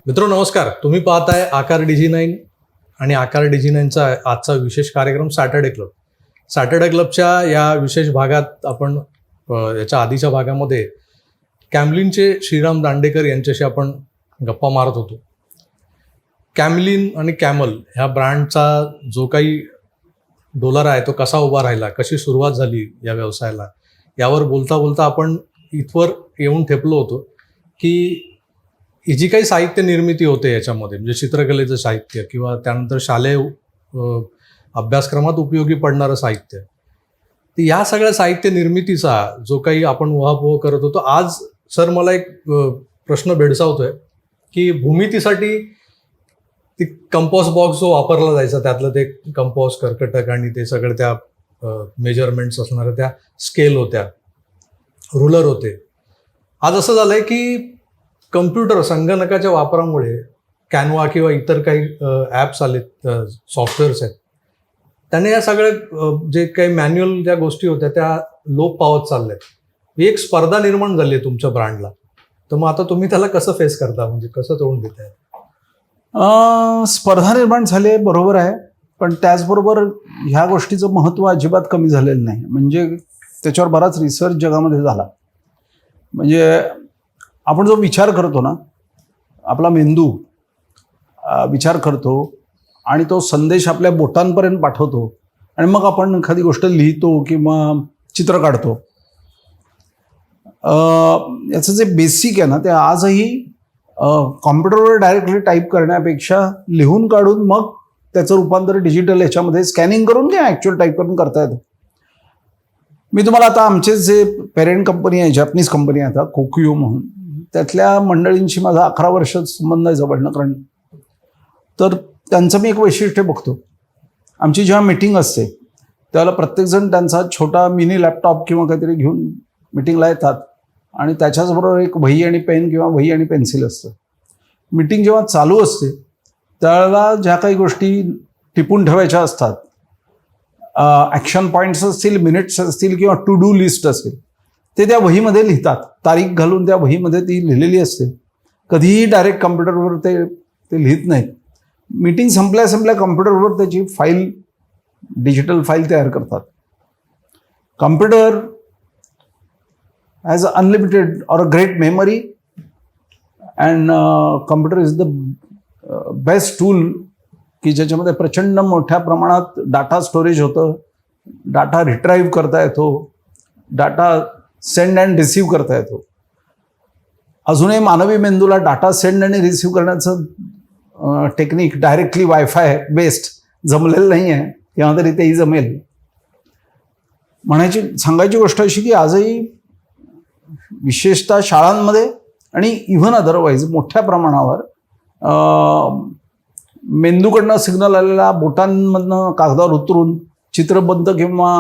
मित्रांनो नमस्कार, तुम्ही पाहताय आकार DG9 आणि आकार DG9चा आजचा विशेष कार्यक्रम सॅटर्डे क्लब. सॅटर्डे क्लबच्या या विशेष भागात आपण याच्या आधीच्या भागामध्ये कॅमलिनचे श्रीराम दांडेकर यांच्याशी आपण गप्पा मारत होतो. कॅमलिन आणि कॅमल ह्या ब्रँडचा जो काही डोलारा आहे तो कसा उभा राहिला, कशी सुरुवात झाली या व्यवसायाला, यावर बोलता बोलता आपण इथवर येऊन ठेपलो होतो की ही जी काही साहित्य निर्मिती होते याच्यामध्ये, म्हणजे चित्रकलेचं साहित्य किंवा त्यानंतर शालेय अभ्यासक्रमात उपयोगी पडणारं साहित्य, तर या सगळ्या साहित्य निर्मितीचा जो काही आपण उहापोह करत होतो, आज सर मला एक प्रश्न भेडसावतोय की भूमितीसाठी ती कंपॉस बॉक्स जो वापरला जायचा, त्यातलं ते कंपॉस कर्कटक आणि ते सगळं त्या मेजरमेंट्स असणाऱ्या त्या स्केल होत्या, रुलर होते. आज असं झालंय की कम्प्युटर संगणकाच्या वापरामुळे कॅनवा किंवा इतर काही ॲप्स आलेत, सॉफ्टवेअर्स आहेत, त्याने या सगळ्या जे काही मॅन्युअल ज्या गोष्टी होत्या त्या लोप पावत चालल्यात. ही एक स्पर्धा निर्माण झाली आहे तुमच्या ब्रँडला. तर मग आता तुम्ही त्याला कसं फेस करता, म्हणजे कसं तोंड देताय? स्पर्धा निर्माण झाली आहे, बरोबर आहे, पण त्याचबरोबर ह्या गोष्टीचं महत्त्व अजिबात कमी झालेलं नाही. म्हणजे त्याच्यावर बराच रिसर्च जगामध्ये झाला. म्हणजे आपण जो विचार करतो ना, आपला मेंदू विचार करतो आणि तो संदेश आपल्या बोटांपर्यंत पाठवतो आणि मग आपण एखादी गोष्ट लिहितो किंवा चित्र काढतो. याचं जे बेसिक आहे ना, ते आजही कॉम्प्युटरवर डायरेक्टली टाईप करण्यापेक्षा लिहून काढून मग त्याचं रूपांतर डिजिटल याच्यामध्ये स्कॅनिंग करून किंवा ॲक्च्युअल टाईप करून करता येतं. मी तुम्हाला आता आमचे जे पेरेंट कंपनी आहे, जॅपनीज कंपनी आहे आता कोकियो म्हणून, त्यातल्या मंडळींशी माझा 11 वर्ष संबंध आहे जवळनं. कारण तर त्यांचं मी एक वैशिष्ट्य बघतो. आमची जेव्हा मीटिंग असते त्यावेळेला प्रत्येकजण त्यांचा छोटा मिनी लॅपटॉप किंवा काहीतरी घेऊन मीटिंगला येतात आणि त्याच्याचबरोबर एक वही आणि पेन किंवा वही आणि पेन्सिल असतं. मीटिंग जेव्हा चालू असते त्यावेळेला ज्या काही गोष्टी टिपून ठेवायच्या असतात, ॲक्शन पॉईंट्स असतील, मिनिट्स असतील किंवा टू डू लिस्ट असेल, ते त्या वहीमध्ये लिहितात. तारीख घालून त्या वहीमध्ये ती लिहिलेली असते. कधीही डायरेक्ट कम्प्युटरवर ते लिहित नाहीत. मीटिंग संपल्या कम्प्युटरवर त्याची फाईल, डिजिटल फाईल तयार करतात. Computer has unlimited or a great memory and computer is the best tool की ज्याच्यामध्ये प्रचंड मोठ्या प्रमाणात डाटा स्टोरेज होतं, डाटा रिट्राईव्ह करता येतो, डाटा सेंड अँड रिसीव्ह करता येतो. अजूनही मानवी मेंदूला डाटा सेंड आणि रिसीव्ह करण्याचं टेक्निक डायरेक्टली वायफाय बेस्ड जमलेलं नाही आहे, किंवा तरी तेही जमेल. सांगायची गोष्ट अशी की आजही विशेषतः शाळांमध्ये आणि इव्हन अदरवाईज मोठ्या प्रमाणावर मेंदूकडनं सिग्नल आलेला बोटांमधनं कागदावर उतरून चित्रबद्ध किंवा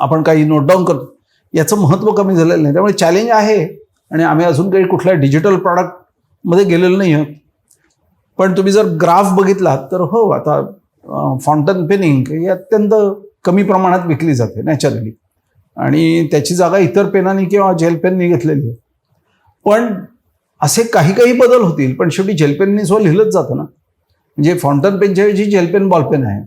आपण काही नोट डाऊन करतो, याचं महत्त्व कमी झालेलं नाही. त्यामुळे चॅलेंज आहे आणि आम्ही अजून काही कुठल्या डिजिटल प्रॉडक्टमध्ये गेलेलो नाही आहोत. पण तुम्ही जर ग्राफ बघितला तर हो, आता फाउंटन पेनिंग ही अत्यंत कमी प्रमाणात विकली जाते नॅचरली, आणि त्याची जागा इतर पेनांनी किंवा जेल पेननी घेतलेली आहे. पण असे काही बदल होतील, पण शेवटी जेलपेननी सो लिहिलंच जातं ना. म्हणजे फाउंटन पेनच्या ऐवजी जेलपेन बॉलपेन आहे.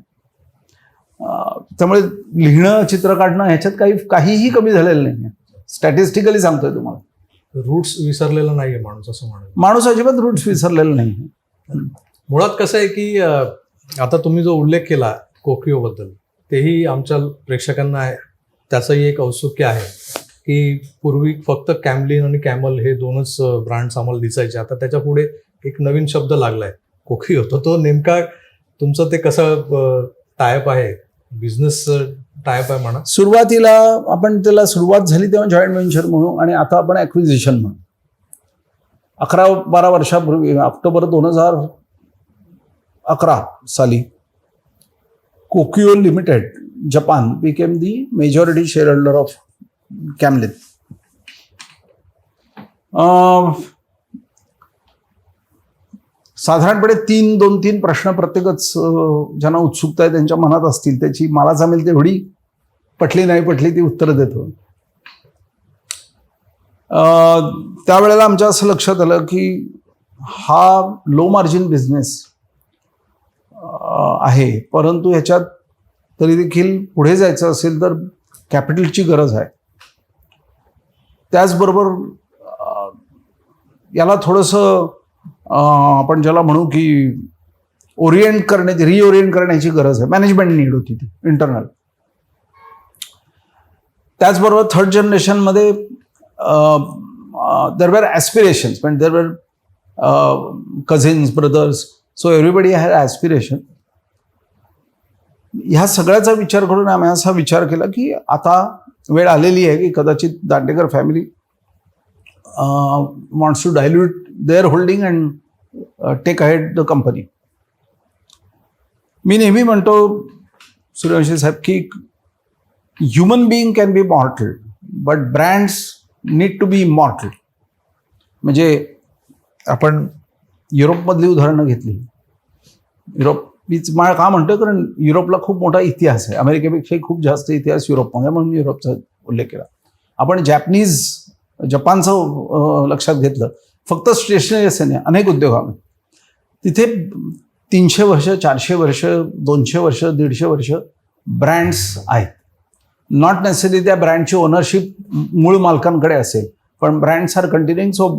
त्यामुळे लिहिणं, चित्र काढणं ह्याच्यात काहीही कमी झालेलं नाही. स्टॅटिस्टिकली सांगतोय तुम्हाला. रूट्स विसरलेला नाही आहे माणूस, असं म्हणून. माणूस अजिबात रूट्स विसरलेला नाही. मुळात कसं आहे की आता तुम्ही जो उल्लेख केला कोकियोबद्दल, तेही आमच्या प्रेक्षकांना आहे, त्याचंही एक औत्सुक्य आहे की पूर्वी फक्त कॅमलिन आणि कॅमल हे दोनच ब्रँड्स आम्हाला दिसायचे. आता त्याच्या पुढे एक नवीन शब्द लागलाय, कोकियो. तो नेमका तुमचं ते कसं टायप आहे, बिझनेस टायप आहे म्हणा? सुरुवातीला आपण त्याला सुरुवात झाली तेव्हा जॉईंट व्हेंचर म्हणू, आणि आता आपण ॲक्विजिशन म्हणू. 11-12 वर्षापूर्वी ऑक्टोबर 2011 साली Kokuyo limited Japan became the majority shareholder of Camlin. साधारणपणे 2-3 प्रश्न प्रत्येकच ज्यांना उत्सुकता आहे त्यांच्या मनात असतील, त्याची मला जमेल तेवढी पटली नाही पटली ती उत्तरं देतो. त्यावेळेला आमच्या असं लक्षात आलं की हा लो मार्जिन बिझनेस आहे, परंतु ह्याच्यात तरी देखील पुढे जायचं असेल तर कॅपिटलची गरज आहे. त्याचबरोबर याला थोडंसं आपण ज्याला म्हणू की रिओरिएंट करण्याची गरज आहे. मॅनेजमेंट नीड होती ती इंटरनल. त्याचबरोबर थर्ड जनरेशनमध्ये देर वर ॲस्पिरेशन्स, पण देर वर cousins, brothers, so everybody had aspiration. ह्या सगळ्याचा विचार करून आम्ही असा विचार केला की आता वेळ आलेली आहे की कदाचित Dandekar family wants to dilute their holding and take ahead the company. मी नेहमी म्हणतो सूर्यवंशी साहेब की human being can be mortal but brands need to be immortal. म्हणजे आपण युरोपमधली उदाहरणं घेतली. युरोप मीच मला का म्हणतो कारण युरोपला खूप मोठा इतिहास आहे, अमेरिकेपेक्षाही खूप जास्त इतिहास युरोपमध्ये, म्हणून युरोपचा उल्लेख केला. आपण जपानचं लक्षात घेतलं, फक्त स्टेशनरी असे नाही, अनेक उद्योगामध्ये तिथे 300 वर्ष, 400 वर्ष, 200 वर्ष, 150 वर्ष ब्रँड्स आहेत. नॉट नेसेसरी त्या ब्रँडची ओनरशिप मूळ मालकांकडे असेल, पण brands are continuing, so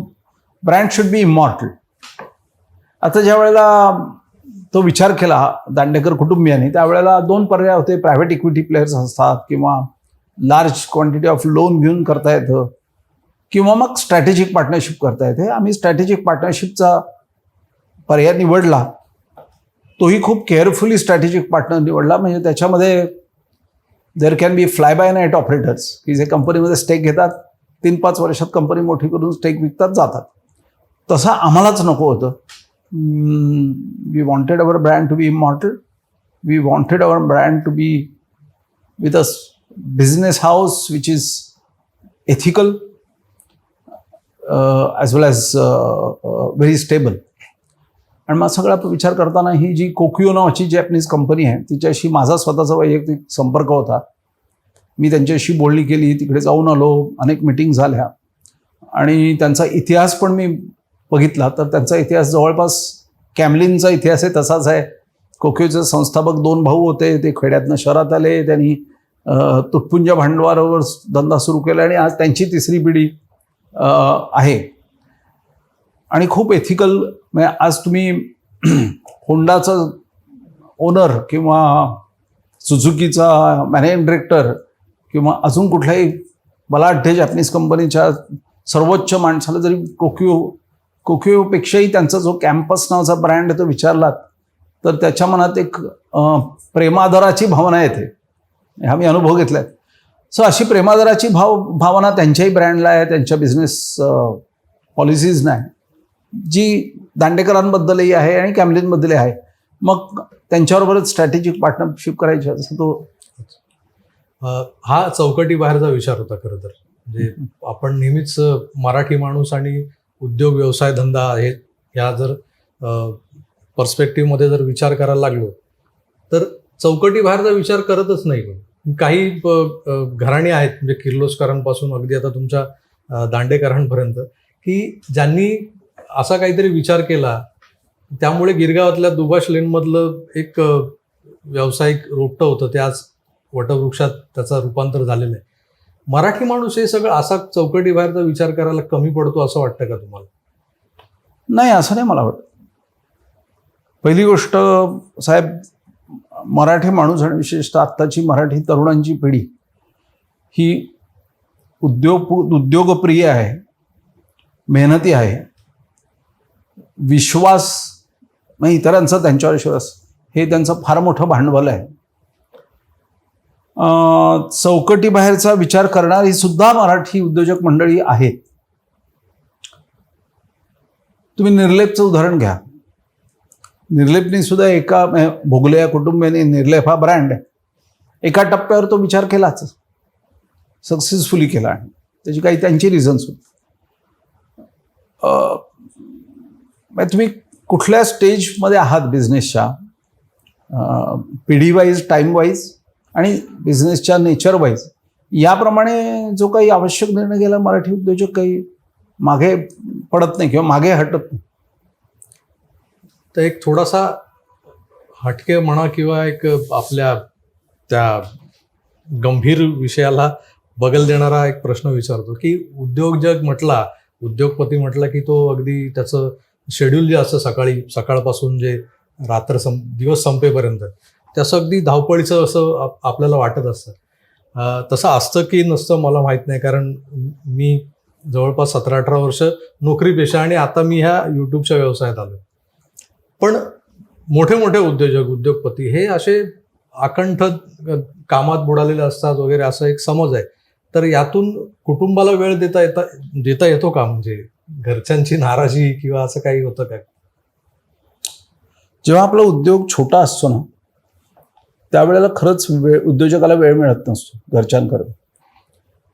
brand should be immortal. आता ज्या वेळेला तो विचार केला दांडेकर कुटुंबियांनी, त्यावेळेला 2 पर्याय होते. प्रायव्हेट इक्विटी प्लेयर्स असतात किंवा लार्ज क्वांटिटी ऑफ लोन घेऊन करता येतं, किंवा मग स्ट्रॅटेजिक पार्टनरशिप करता येते. आम्ही स्ट्रॅटेजिक पार्टनरशिपचा पर्याय निवडला. तोही खूप केअरफुली स्ट्रॅटेजिक पार्टनर निवडला. म्हणजे त्याच्यामध्ये there can be fly by night operators की जे कंपनीमध्ये स्टेक घेतात, 3-5 वर्षात कंपनी मोठी करून स्टेक विकतात, जातात. तसं आम्हालाच नको होतं. We wanted our brand to be immortal. We wanted our brand to be with a business house which is ethical as well as very stable. आणि मग सगळा विचार करताना ही जी कोक्युओ नावाची जॅपनीज कंपनी आहे, तिच्याशी माझा स्वतःचा वैयक्तिक संपर्क होता. मी त्यांच्याशी बोलणी केली, तिकडे जाऊन आलो, अनेक मिटिंग झाल्या आणि त्यांचा इतिहास पण मी बघितला. तर त्यांचा इतिहास जवळपास कॅमलिनचा इतिहास आहे तसाच आहे. कोक्युओचे संस्थापक 2 भाऊ होते, ते खेड्यातनं शहरात आले, त्यांनी तुटपुंज भांडवलावर धंदा सुरू केला आणि आज त्यांची 3री पिढी आहे. आणि खूप एथिकल. म्हणजे आज तुम्ही होंडाचा ओनर किंवा सुझुकीचा मॅनेजिंग डिरेक्टर किंवा अजून कुठल्याही बलाढ्य जॅपनीज कंपनीच्या सर्वोच्च माणसाला जरी कोक्युओपेक्षाही त्यांचा जो कॅम्पस नावाचा ब्रँड आहे तो विचारलात, तर त्याच्या मनात एक प्रेमादराची भावना येते. हा मी अनुभव घेतलाय. सो अशी प्रेमादराची भावना त्यांच्याही ब्रँडला आहे, त्यांच्या बिझनेस पॉलिसीज नाही, जी दांडेकरांबद्दलही आहे आणि कॅमलिनबद्दलही आहे. मग त्यांच्याबरोबरच स्ट्रॅटेजिक पार्टनरशिप करायची असं तो हा चौकटी बाहेरचा विचार होता खरं तर. म्हणजे आपण नेहमीच मराठी माणूस आणि उद्योग, व्यवसाय, धंदा हे या जर पर्स्पेक्टिव्हमध्ये जर विचार करायला लागलो तर चौकटी बाहेरचा विचार करतच नाही. पण काही घराणी आहेत म्हणजे किर्लोस्करांपासून अगदी आता तुमच्या दांडेकरांपर्यंत की ज्यांनी असा काहीतरी विचार केला, त्यामुळे गिरगावातल्या दुभाष लेनमधलं एक व्यावसायिक रोपटं होतं ते आज वटवृक्षात त्याचं रूपांतर झालेलं आहे. मराठी माणूस हे सगळं असा चौकटी बाहेरचा विचार करायला कमी पडतो असं वाटतं का तुम्हाला? नाही, असं नाही मला वाटतं. पहिली गोष्ट साहेब, मराठी माणूस आणि विशेषतः आत्ताची मराठी तरुणांची पिढी ही उद्योगप्रिय आहे, मेहनती आहे. विश्वास म्हणजे इतरांचा त्यांच्यावर विश्वास हे त्यांचं फार मोठं भांडवल आहे. चौकटी बाहेरचा विचार करणारी सुद्धा मराठी उद्योजक मंडळी आहेत. तुम्ही निर्लेपचं उदाहरण घ्या. निर्लेपनी सुद्धा एका भोगले या कुटुंबियांनी निर्लेप हा ब्रँड आहे, एका टप्प्यावर तो विचार केलाच, सक्सेसफुली केला आणि त्याची काही त्यांची रिझन्स होती. तुम्ही कुठल्या स्टेजमध्ये आहात बिझनेसच्या, पिढी वाईज, टाईम वाईज आणि बिझनेसच्या नेचर वाईज याप्रमाणे जो काही आवश्यक निर्णय घ्यायला मराठी उद्योजक काही मागे पडत नाही किंवा मागे हटत नाही. तर एक थोडासा हटके म्हणा किंवा एक आपल्या त्या गंभीर विषयाला बगल देणारा एक प्रश्न विचारतो की उद्योजक म्हटला, उद्योगपती म्हटला की तो अगदी त्याचं शेड्यूल जे असतं सकाळपासून जे दिवस संपेपर्यंत त्याचं अगदी धावपळीचं असं आपल्याला वाटत असतं. तसं असतं की नसतं मला माहीत नाही, कारण मी जवळपास 17-18 वर्ष नोकरीपेशा आणि आता मी ह्या यूट्यूबच्या व्यवसायात आलो. पण मोठे मोठे उद्योगपती हे असे अकंठ कामात बुडालेले असतात वगैरे असं एक समज आहे. तर यातून कुटुंबाला वेळ देता येतो का? म्हणजे घरच्यांची नाराजी किंवा असं काही होतं का? जेव्हा आपला उद्योग छोटा असतो ना त्यावेळेला खरंच उद्योजकाला वेळ मिळत नसतो घरच्यांकडे.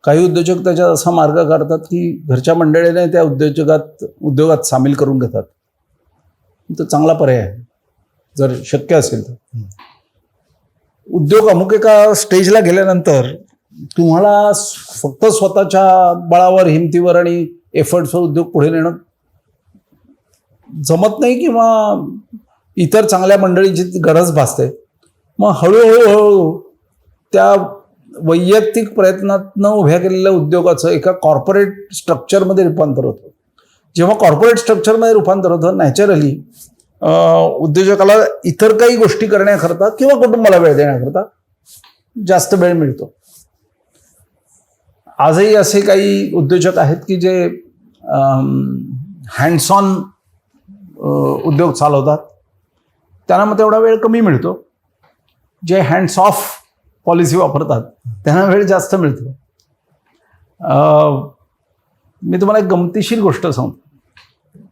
काही उद्योजक त्याच्यात असा मार्ग काढतात की घरच्या मंडळीने त्या उद्योगात सामील करून घेतात. तो चांगला पर्याय आहे जर शक्य असेल तर. उद्योग अमुक एका स्टेजला गेल्यानंतर तुम्हाला फक्त स्वतःच्या बळावर, हिमतीवर आणि एफर्ट्सवर उद्योग पुढे नेणं जमत नाही किंवा इतर चांगल्या मंडळींची गरज भासते. मग हळूहळू त्या वैयक्तिक प्रयत्नातनं उभ्या केलेल्या उद्योगाचं एका कॉर्पोरेट स्ट्रक्चरमध्ये रूपांतर होतं. जेव्हा कॉर्पोरेट स्ट्रक्चरमध्ये रूपांतर होतं नॅचरली उद्योजकाला इतर काही गोष्टी करण्याकरता किंवा कुटुंबाला वेळ देण्याकरता जास्त वेळ मिळतो. आजही असे काही उद्योजक आहेत की जे हँड्स ऑन उद्योग चालवतात, त्यांना मग तेवढा वेळ कमी मिळतो. जे हँड्स ऑफ पॉलिसी वापरतात त्यांना वेळ जास्त मिळतो. मी तुम्हाला एक गमतीशीर गोष्ट सांगतो.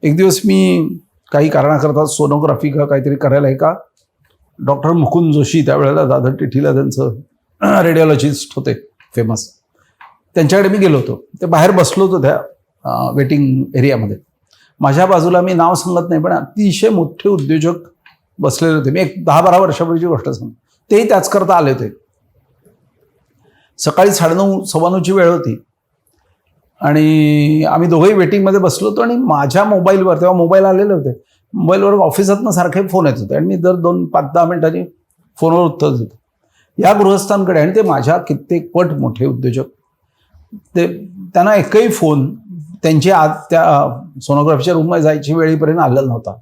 एक दिवस मी काही कारणाकरता सोनोग्राफी का काहीतरी करायला एका डॉक्टर मुकुंद जोशी, त्यावेळेला दादर टिठीला त्यांचं रेडिओलॉजिस्ट होते फेमस, त्यांच्याकडे मी गेलो होतो. ते बाहेर बसलो होतो त्या वेटिंग एरियामध्ये. माझ्या बाजूला, मी नाव सांगत नाही पण अतिशय मोठे उद्योजक बसलेले होते. मी एक 10-12 वर्षापूर्वीची गोष्ट सांगतो. तेही त्याच करता आले होते. सकाळी 9:30-9:15ची वेळ होती आणि आम्ही दोघंही वेटिंगमध्ये बसलो होतो आणि माझ्या मोबाईलवर, तेव्हा मोबाईल आलेले होते, मोबाईलवर ऑफिसातनं सारखे फोन येत होते आणि मी दर 5-10 मिनिटांनी फोनवर उत्तर देतो. या गृहस्थांकडे, आणि ते माझ्या कित्येक पट मोठे उद्योजक, त्यांना एकही फोन त्यांची आज त्या सोनोग्राफीच्या रूममध्ये जायची वेळेपर्यंत आलेला नव्हता.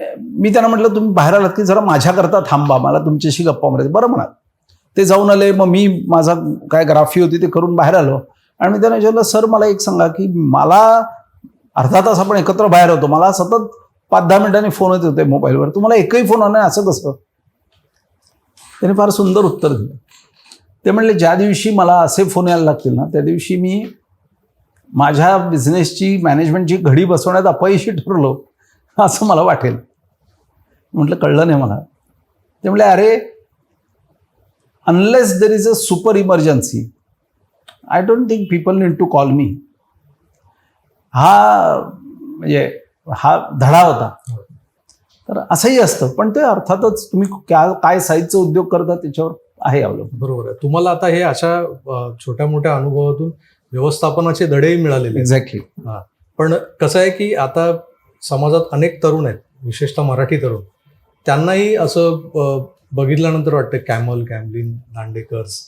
मी त्यांना म्हटलं, तुम्ही बाहेर आलात की जरा माझ्याकरता थांबा, मला तुमच्याशी गप्पा मारायचं. बरं म्हणाल. ते जाऊन आले. मग मी माझा काय ग्राफी होती ते करून बाहेर आलो आणि मी त्यांना विचारलं, सर मला एक सांगा की मला अर्धा तास आपण एकत्र बाहेर होतो, मला सतत 5-10 मिनिटांनी फोन येत होते मोबाईलवर, तुम्हाला एकही फोन आला नाही, असं कसं? त्यांनी फार सुंदर उत्तर दिलं. ते म्हणले, ज्या दिवशी मला असे फोन यायला लागतील ना त्या दिवशी मी माझ्या बिझनेसची, मॅनेजमेंटची घडी बसवण्यात अपयशी ठरलो असं मला वाटेल. म्हटलं कळलं नाही मला. ते म्हणले, अरे unless there is a super emergency I don't think people need to call me. म्हणजे हा धडा होता. तर असंही असतं, पण ते अर्थातच तुम्ही काय साईजचा उद्योग करता त्याच्यावर आहे अवलंबून. बरोबर आहे. तुम्हाला आता हे अशा छोट्या मोठ्या अनुभवातून व्यवस्थापनाचे धडेही मिळालेले. एक्झॅक्टली. पण कसं आहे की आता समाजात अनेक तरुण आहेत, विशेषतः मराठी तरुण, त्यांनाही असं बघितल्यानंतर वाटतं कॅमलिन, दांडेकर्स,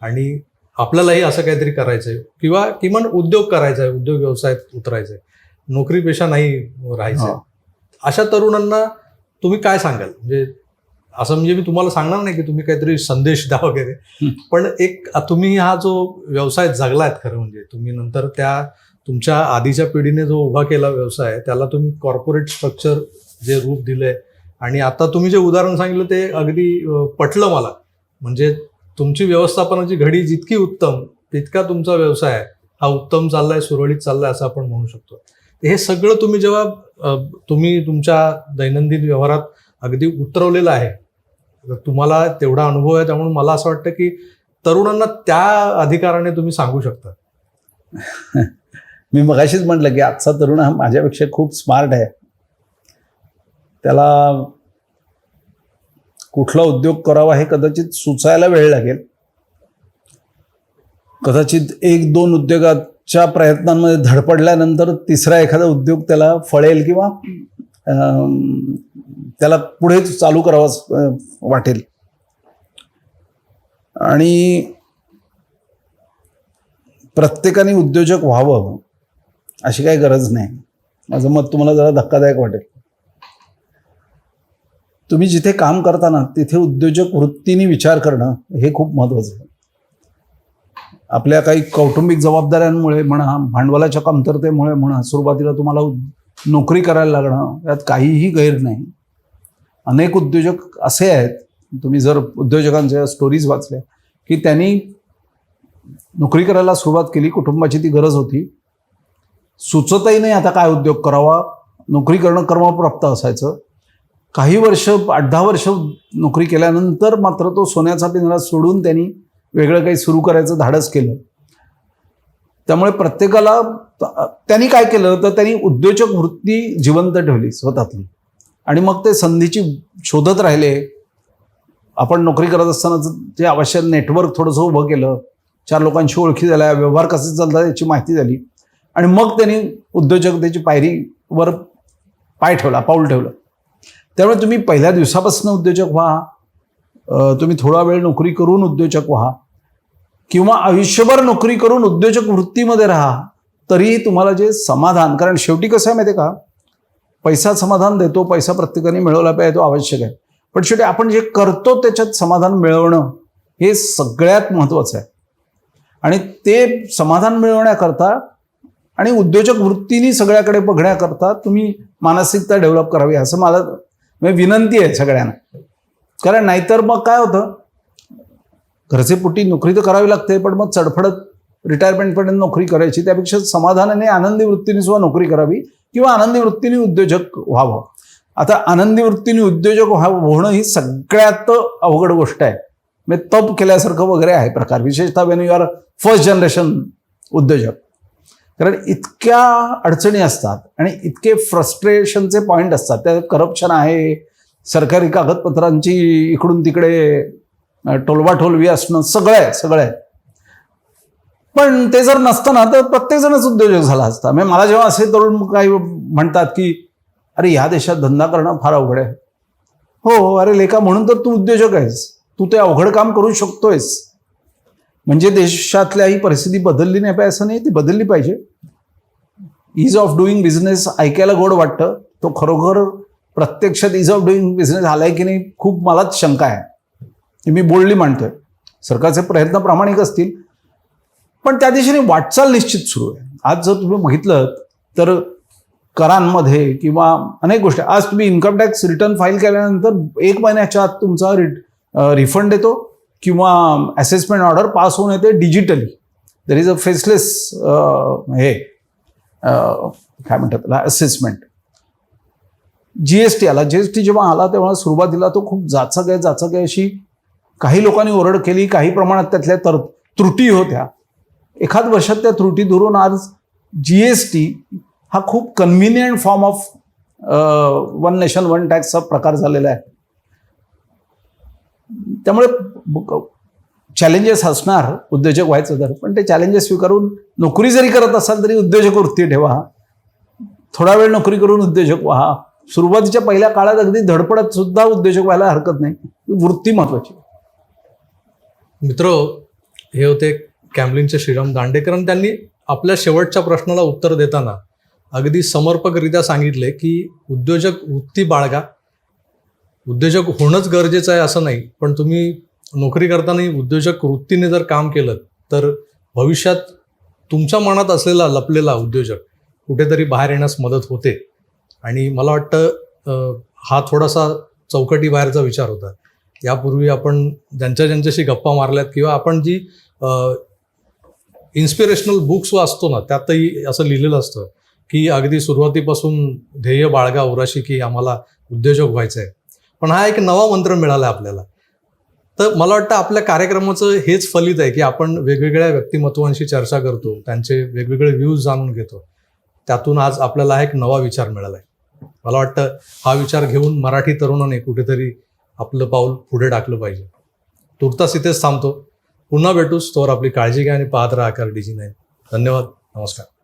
आणि आपल्यालाही असं काहीतरी करायचं आहे किंवा किमान उद्योग करायचा आहे, उद्योग व्यवसायात उतरायचं आहे, नोकरीपेक्षा नाही राहायचं. अशा तरुणांना तुम्ही काय सांगाल? म्हणजे मी तुम्हाला सांगणार नाही की तुम्ही काहीतरी संदेश द्या वगैरे, पण एक तुम्ही हा जो व्यवसाय जगलायत, खरं म्हणजे तुम्ही नंतर तुमच्या आधीच्या पिढीने जो उभा केला व्यवसाय, त्याला तुम्ही कॉर्पोरेट स्ट्रक्चर जे रूप दिलंय, आणि आता तुम्ही जे उदाहरण सांगितलं ते अगदी पटलं मला. म्हणजे तुमची व्यवस्थापनाची घडी जितकी उत्तम तितका तुमचा व्यवसाय हा उत्तम चाललाय, सुरळीत चाललाय असं आपण म्हणू शकतो. हे सगळं तुम्ही जेव्हा तुम्ही तुमच्या दैनंदिन व्यवहारात अगदी उतरवलेलं आहे, तुम्हाला तेवढा अनुभव आहे, त्यामुळे मला असं वाटतं की तरुणांना त्या अधिकाराने तुम्ही सांगू शकता. मी मगाशीच म्हटलं की आजचा तरुण हा माझ्यापेक्षा खूप स्मार्ट आहे. त्याला कुठला उद्योग करावा हे कदाचित सुचायला वेळ लागेल. कदाचित 1-2 उद्योगाच्या प्रयत्नांमध्ये धडपडल्यानंतर तिसरा एखादा उद्योग त्याला फळेल किंवा त्याला पुढे चालू करावं वाटेल. आणि प्रत्येकाने उद्योजक व्हावं अशी काही गरज नाही. माझं मत तुम्हाला जरा धक्कादायक वाटेल. तुम्ही जिथे काम करता ना तिथे उद्योजक वृत्तीने विचार करणं हे खूप महत्त्वाचं आहे. आपल्या काही कौटुंबिक जबाबदाऱ्यांमुळे म्हणा, भांडवलाच्या कमतरतेमुळे म्हणा, सुरुवातीला तुम्हाला नोकरी करायला लागणं यात काहीही गैर नाही. अनेक उद्योजक असे आहेत, तुम्ही जर उद्योजकांच्या स्टोरीज वाचल्या की त्यांनी नोकरी करायला सुरुवात केली, कुटुंबाची ती गरज होती, सुचतही नाही आता काय उद्योग करावा, नोकरी करणं कर्मप्राप्त असायचं. काही वर्ष 8-10 वर्ष नोकरी केल्यानंतर मात्र तो सोन्याचा पिंजरा सोडून त्यांनी वेगळं काही सुरू करायचं धाडस केलं. त्यामुळे प्रत्येकाला त्यांनी काय केलं तर त्यांनी उद्योजक वृत्ती जिवंत ठेवली स्वतःतली आणि मग ते संधीची शोधत राहिले. आपण नोकरी करत असताना जे आवश्यक नेटवर्क थोडंसं उभं केलं, 4 लोकांशी ओळखी झाल्या, व्यवहार कसे चालतात याची माहिती झाली आणि मग त्यांनी उद्योजकतेची पायरीवर पाऊल ठेवलं. त्यामुळे तुम्ही पहिल्या दिवसापासून उद्योजक व्हा, तुम्ही थोडा वेळ नोकरी करून उद्योजक व्हा किंवा आयुष्यभर नोकरी करून उद्योजक वृत्तीमध्ये राहा, तरीही तुम्हाला जे समाधान, कारण शेवटी कसं आहे माहिती आहे का, पैसा समाधान देतो, पैसा प्रत्येकाने मिळवला पाहिजे, तो आवश्यक आहे, पण शेवटी आपण जे करतो त्याच्यात समाधान मिळवणं हे सगळ्यात महत्त्वाचं आहे. आणि ते समाधान मिळवण्याकरता आणि उद्योजक वृत्तीने सगळ्याकडे बघण्याकरता तुम्ही मानसिकता डेव्हलप करावी असं मला विनंती आहे सगळ्यांना. कारण नाहीतर मग काय होतं, घरचे पोटी नोकरी तर करावी लागते, पण मग चडफडत रिटायरमेंटपर्यंत नोकरी करायची, त्यापेक्षा समाधानाने आनंदी वृत्तीने सुद्धा नोकरी करावी किंवा आनंदी वृत्तीने उद्योजक व्हावं. आता आनंदी वृत्तीने उद्योजक होणं ही सगळ्यात अवघड गोष्ट आहे. म्हणजे तप केल्यासारखं वगैरे आहे प्रकार, विशेषतः when you are first generation उद्योजक. कारण इतक्या अडचणी असतात आणि इतके फ्रस्ट्रेशनचे पॉईंट असतात. त्यात करप्शन आहे, सरकारी कागदपत्रांची इकडून तिकडे टोलवाटोलवी असणं, सगळं आहे. पण ते जर नसतं ना तर प्रत्येकजणच उद्योजक झाला असता. म्हणजे मला जेव्हा असे तरुण काही म्हणतात की अरे ह्या देशात धंदा करणं फार अवघड आहे, हो अरे लेका, म्हणून तर तू उद्योजक आहेस, तू ते अवघड काम करू शकतोयस. म्हणजे देशातल्या ही परिस्थिती बदलली नाही पाहिजे असं नाही, ती बदलली पाहिजे. इज ऑफ डुईंग बिझनेस ऐकायला गोड वाटतं, तो खरोखर प्रत्यक्षात इज ऑफ डुईंग बिझनेस आलाय की नाही खूप मलाच शंका आहे. मी बोल्डली मांडतोय. सरकारचे प्रयत्न प्रामाणिक असतील पण त्या दिशेने वाटचाल निश्चित सुरू आहे. आज जर तुम्ही बघितलं तर करांमध्ये किंवा अनेक गोष्टी, आज तुम्ही इन्कम टॅक्स रिटर्न फाईल केल्यानंतर 1 महिन्याच्या आत तुमचा रिफंड येतो किंवा असेसमेंट ऑर्डर पास होऊन येते digitally. There is a faceless काय म्हणतात त्याला, असेसमेंट. जीएसटी आला, जीएसटी जेव्हा आला तेव्हा सुरुवातीला तो खूप जाचक आहे अशी काही लोकांनी ओरड केली, काही प्रमाणात त्यातल्या त्रुटी होत्या. एखाद वर्षात त्या त्रुटी धरून आज जीएसटी हा खूप convenient form of one nation one टॅक्सचा प्रकार झालेला आहे. त्यामुळे चॅलेंजेस असणार उद्योजक व्हायचं तर, पण ते चॅलेंजेस स्वीकारून नोकरी जरी करत असाल तरी उद्योजक वृत्ती ठेवा, थोडा वेळ नोकरी करून उद्योजक व्हा. सुरुवातीच्या पहिल्या काळात अगदी धडपडत सुद्धा उद्योजक व्हायला हरकत नाही, वृत्ती महत्वाची. मित्र, हे होते कॅम्लिनचे श्रीराम दांडेकर. आणि त्यांनी आपल्या शेवटच्या प्रश्नाला उत्तर देताना अगदी समर्पकरित्या सांगितले की उद्योजक वृत्ती बाळगा. उद्योजक होणंच गरजेचं आहे असं नाही, पण तुम्ही नोकरी करताना उद्योजक वृत्तीने जर काम केलं तर भविष्यात तुमच्या मनात असलेला लपलेला उद्योजक कुठेतरी बाहेर येण्यास मदत होते. आणि मला वाटतं हा थोडासा चौकटी बाहेरचा विचार होता. यापूर्वी आपण ज्यांच्याशी गप्पा मारल्यात किंवा आपण जी इन्स्पिरेशनल बुक्स वाचतो ना, त्यातही असं लिहिलेलं असतं की अगदी सुरुवातीपासून ध्येय बाळगा उराशी की आम्हाला उद्योजक व्हायचं आहे. पण हा एक नवा मंत्र मिळाला आपल्याला. तर मला वाटतं आपल्या कार्यक्रमाचं हेच फलित आहे की आपण वेगवेगळ्या व्यक्तिमत्वांशी चर्चा करतो, त्यांचे वेगवेगळे व्ह्यूज जाणून घेतो. त्यातून आज आपल्याला एक नवा विचार मिळाला आहे. मला वाटतं हा विचार घेऊन मराठी तरुणाने कुठेतरी आपलं पाऊल पुढे टाकलं पाहिजे. तुर्तास इथेच थांबतो. पुन्हा भेटूच. तोवर आपली काळजी घ्या आणि पाहत राहा आकार DG9. धन्यवाद. नमस्कार.